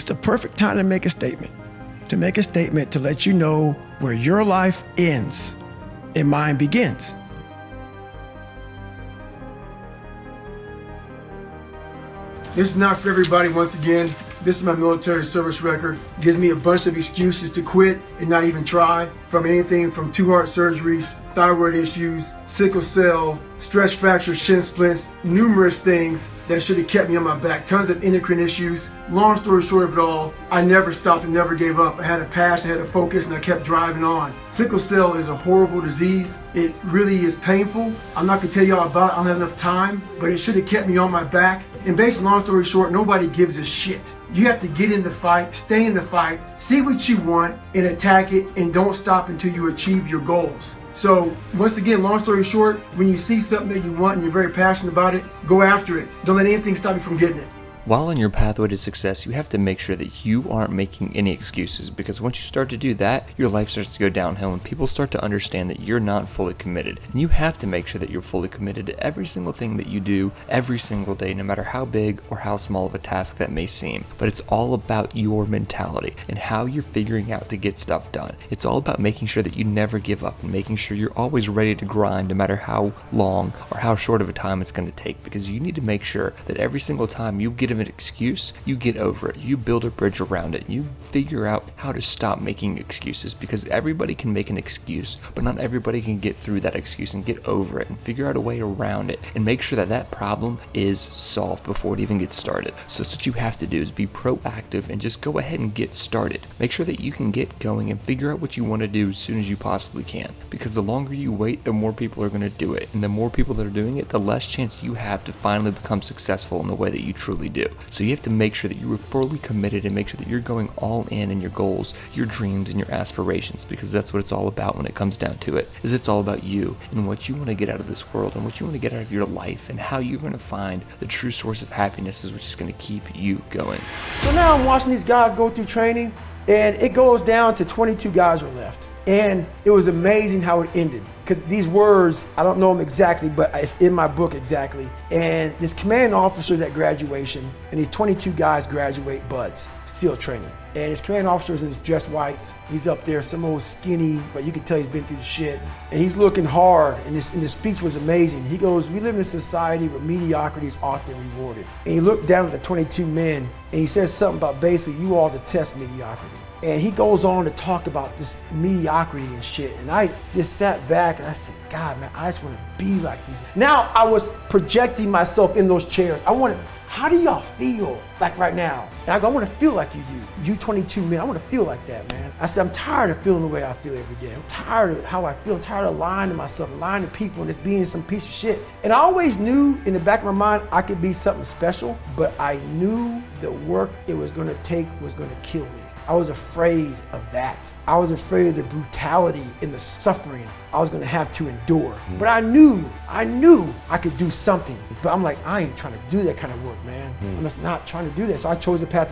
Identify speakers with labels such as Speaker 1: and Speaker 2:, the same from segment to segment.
Speaker 1: it's the perfect time to make a statement. To make a statement to let you know where your life ends and mine begins. This is not for everybody once again. This is my military service record. It gives me a bunch of excuses to quit and not even try. From anything from 2 heart surgeries, thyroid issues, sickle cell, stress fractures, shin splints, numerous things that should have kept me on my back. Tons of endocrine issues. Long story short of it all, I never stopped and never gave up. I had a passion, I had a focus, and I kept driving on. Sickle cell is a horrible disease. It really is painful. I'm not gonna tell y'all about it, I don't have enough time, but it should have kept me on my back. And basically, long story short, nobody gives a shit. You have to get in the fight, stay in the fight, see what you want, and attack it, and don't stop until you achieve your goals. So once again, long story short, when you see something that you want and you're very passionate about it, go after it. Don't let anything stop you from getting it.
Speaker 2: While on your pathway to success, you have to make sure that you aren't making any excuses, because once you start to do that, your life starts to go downhill and people start to understand that you're not fully committed. And you have to make sure that you're fully committed to every single thing that you do every single day, no matter how big or how small of a task that may seem. But it's all about your mentality and how you're figuring out to get stuff done. It's all about making sure that you never give up and making sure you're always ready to grind, no matter how long or how short of a time it's going to take, because you need to make sure that every single time you get an excuse, you get over it, you build a bridge around it, you figure out how to stop making excuses, because everybody can make an excuse, but not everybody can get through that excuse and get over it and figure out a way around it and make sure that that problem is solved before it even gets started. So that's what you have to do, is be proactive and just go ahead and get started. Make sure that you can get going and figure out what you want to do as soon as you possibly can, because the longer you wait, the more people are going to do it, and the more people that are doing it, the less chance you have to finally become successful in the way that you truly do. So you have to make sure that you are fully committed and make sure that you're going all in your goals, your dreams, and your aspirations, because that's what it's all about when it comes down to it. Is it's all about you and what you want to get out of this world and what you want to get out of your life and how you're going to find the true source of happiness is which is going to keep you going.
Speaker 1: So now I'm watching these guys go through training, and it goes down to 22 guys are left. And it was amazing how it ended. Because these words, I don't know them exactly, but it's in my book exactly. And this commanding officer's at graduation, and these 22 guys graduate buds, SEAL training. And his commanding officer's in his dress whites. He's up there, some old skinny, but you can tell he's been through the shit. And he's looking hard, and the speech was amazing. He goes, "We live in a society where mediocrity is often rewarded." And he looked down at the 22 men, and he says something about basically, you all detest mediocrity. And he goes on to talk about this mediocrity and shit. And I just sat back and I said, God, man, I just want to be like these. Now I was projecting myself in those chairs. How do y'all feel like right now? And I go, I want to feel like you do. You 22 men, I want to feel like that, man. I said, I'm tired of feeling the way I feel every day. I'm tired of how I feel. I'm tired of lying to myself, lying to people, and just being some piece of shit. And I always knew in the back of my mind, I could be something special, but I knew the work it was going to take was going to kill me. I was afraid of that. I was afraid of the brutality and the suffering I was gonna have to endure. But I knew I could do something. But I'm like, I ain't trying to do that kind of work, man. I'm just not trying to do that. So I chose the path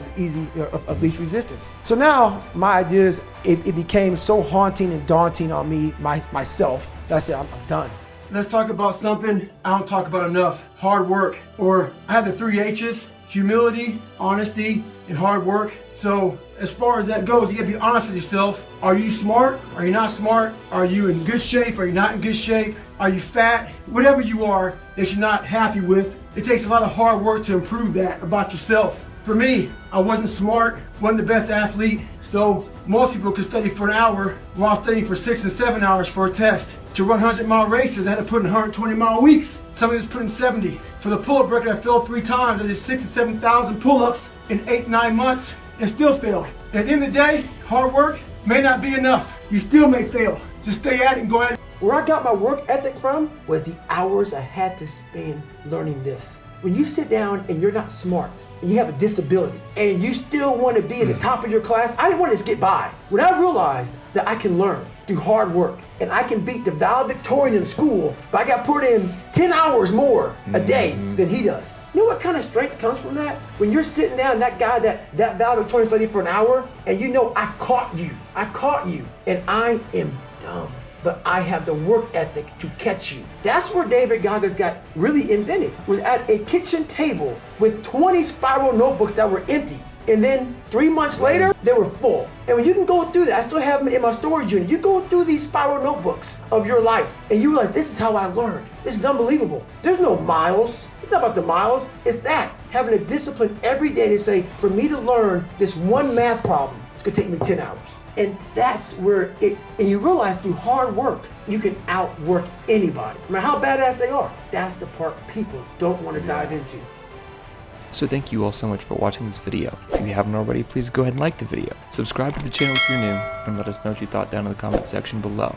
Speaker 1: of least resistance. So now my ideas, it became so haunting and daunting on me, myself, that I said, I'm done. Let's talk about something I don't talk about enough: hard work. Or I have the 3 H's: humility, honesty, and hard work. So as far as that goes, you gotta be honest with yourself. Are you smart? Are you not smart? Are you in good shape? Are you not in good shape? Are you fat? Whatever you are that you're not happy with, it takes a lot of hard work to improve that about yourself. For me, I wasn't smart, wasn't the best athlete, so most people could study for an hour while I was studying for 6 and 7 hours for a test. To run 100-mile races, I had to put in 120-mile weeks. Somebody was putting 70. For the pull-up record, I failed 3 times. I did 6,000 and 7,000 pull-ups in 8-9 months and still failed. At the end of the day, hard work may not be enough. You still may fail. Just stay at it and go at it. Where I got my work ethic from was the hours I had to spend learning this. When you sit down and you're not smart and you have a disability and you still want to be at the top of your class, I didn't want to just get by. When I realized that I can learn through hard work and I can beat the valedictorian in school, but I got put in 10 hours more a day than he does. You know what kind of strength comes from that? When you're sitting down, that guy that valedictorian studied for an hour, and you know, I caught you, and I am dumb, but I have the work ethic to catch you. That's where David Goggins got really invented, was at a kitchen table with 20 spiral notebooks that were empty. And then 3 months later, they were full. And when you can go through that, I still have them in my storage unit. You go through these spiral notebooks of your life and you realize this is how I learned. This is unbelievable. There's no miles. It's not about the miles. It's that, having a discipline every day to say, for me to learn this one math problem, it's gonna take me 10 hours. And that's where and you realize through hard work, you can outwork anybody, no matter how badass they are. That's the part people don't want to dive into.
Speaker 2: So thank you all so much for watching this video. If you haven't already, please go ahead and like the video. Subscribe to the channel if you're new, and let us know what you thought down in the comment section below.